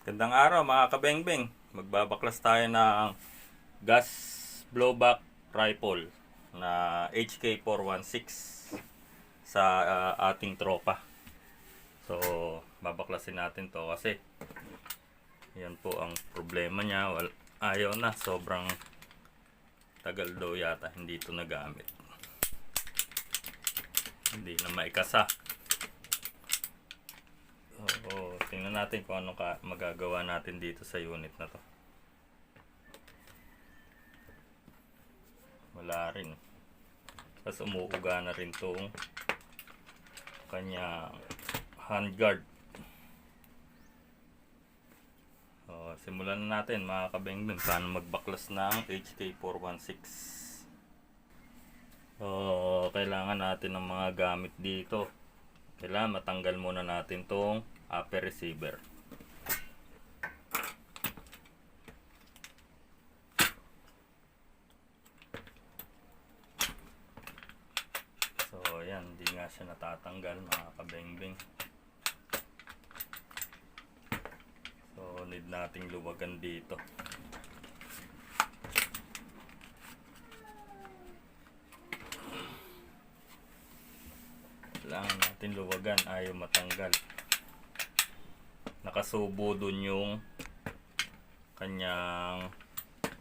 Gandang araw mga kabengbeng. Magbabaklas tayo ng gas blowback rifle na HK416 sa ating tropa. So, babaklasin natin to kasi yan po ang problema niya. Ayaw na, sobrang tagal daw yata hindi ito nagamit. Hindi na maikasa. So, tingnan natin kung ano magagawa natin dito sa unit na to. Wala rin. Tapos umuuga na rin tong kanyang handguard. So, simulan na natin mga kabengbeng paano magbaklas ng HK416. So, kailangan natin ng mga gamit dito. Kailangan matanggal muna natin tong upper receiver. So ayan, hindi nga siya natatanggal mga kabengbeng. So need nating luwagan dito. Kailangan natin luwagan, ayaw matanggal. Nakasubo dun yung kanyang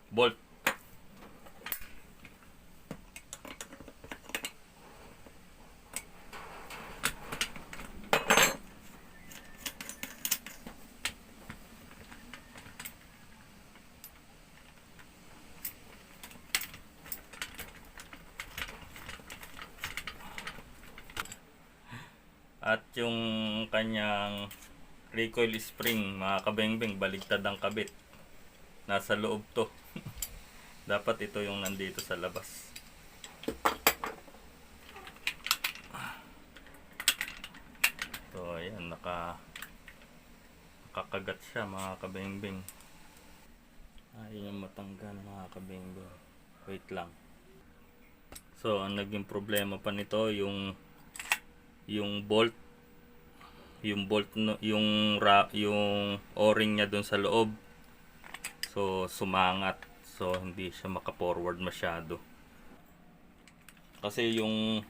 bolt. At yung kanyang recoil spring mga kabengbeng, baligtad ang kabit. Nasa loob to. Dapat ito yung nandito sa labas. So ayan, nakakagat siya mga kabengbeng. Ayaw yung matanggal mga kabengbeng. Wait lang. So ang naging problema pa nito yung bolt, yung o-ring niya dun sa loob. So sumangat, so hindi siya maka-forward masyado. Kasi yung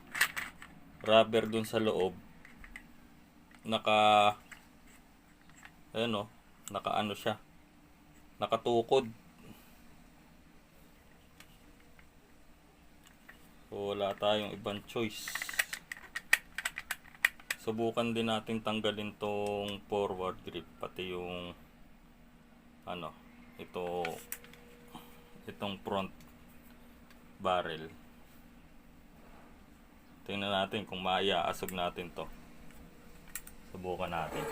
rubber dun sa loob naka-ano siya, nakatukod. So wala tayong ibang choice. Subukan din natin tanggalin tong forward grip, pati yung itong front barrel. Tingnan natin kung maiaasog natin to. Subukan natin.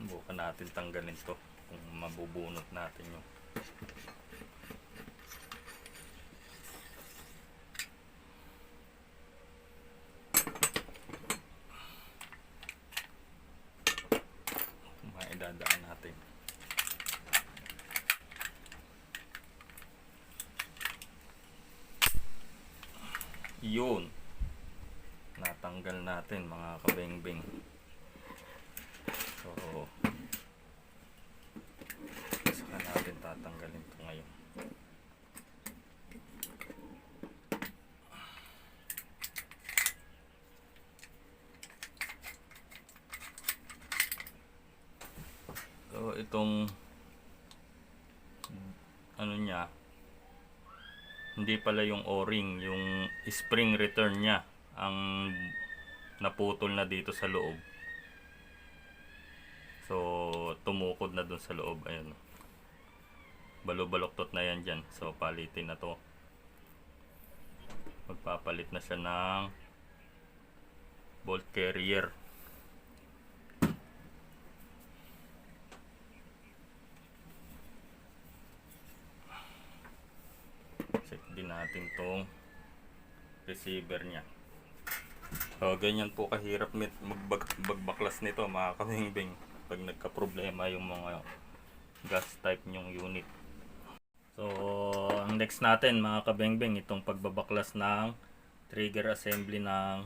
Subukan natin tanggalin to kung mabubunot natin yung maidadaan natin. Yun, natanggal natin mga kabengbeng. So saka natin tatanggalin ito ngayon. So itong niya, hindi pala yung o-ring, yung spring return niya ang naputol na dito sa loob. So tumukod na dun sa loob. Ayun, baluktot na yan dyan. So palitin na to. Magpapalit na siya ng bolt carrier. Check din natin tong receiver niya. So, ganyan po kahirap magbaklas nito mga kabingbing pag nagka-problema yung mga gas type nyong unit. So, ang next natin mga kabingbing, itong pagbabaklas ng trigger assembly ng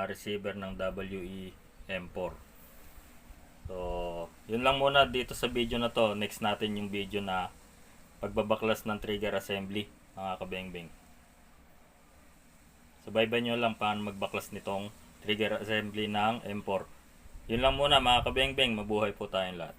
receiver ng WE M4. So, yun lang muna dito sa video na to. Next natin yung video na pagbabaklas ng trigger assembly mga kabingbing. Subaybayan nyo lang paano magbaklas nitong trigger assembly ng M4. Yun lang muna mga kabingbing, mabuhay po tayong lahat.